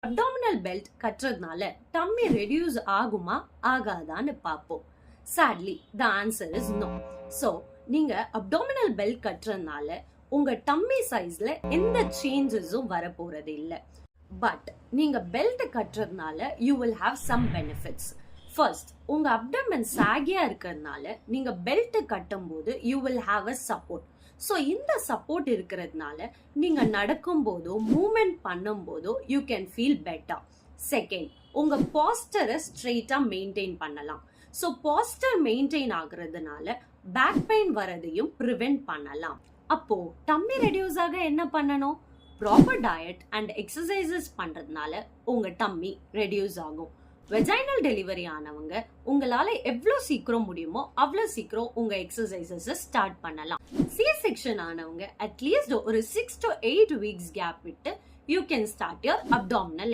Abdominal belt கட்டுறதுனால dummy reduce ஆகுமா ஆகாதான்னு பார்ப்போம். Sadly, the answer is no. So, நீங்க abdominal belt கட்டுறதுனால உங்க டம்மி சைஸ்ல எந்த சேஞ்சஸும் வர போறது இல்ல. பட் நீங்க பெல்ட் கட்டுறதுனால you will have some benefits. First, உங்க அப்டமன் சாகியா இருக்கிறதுனால நீங்க பெல்ட் கட்டும் போது you will have a support. So இந்த சப்போர்ட் இருக்கிறதுனால நீங்க நடக்கும் போதோ மூவ்மெண்ட் பண்ணும் போதோ you can feel better. Second, உங்க பாஸ்டரை ஸ்ட்ரெயிட்டா மெயின்டைன் பண்ணலாம். ஸோ பாஸ்டர் மெயின்டைன் ஆகுறதுனால பேக் பெயின் வரதையும் ப்ரிவென்ட் பண்ணலாம். அப்போ டம்மி ரெடியூஸ் ஆக என்ன பண்ணணும்? ப்ராப்பர் டயட் அண்ட் எக்ஸசைசஸ் பண்றதுனால உங்க டம்மி ரெடியூஸ் ஆகும். வெஜைனல் டெலிவரி ஆனவங்க உங்களால எவ்வளவு சீக்கிரம் முடியுமோ அவ்வளவு சீக்கிரம் உங்க எக்ஸசைசஸ் ஸ்டார்ட் பண்ணலாம். சி செக்ஷன் ஆனவங்க அட்லீஸ்ட் ஒரு 6 to 8 weeks கேப் விட்டு you can start your abdominal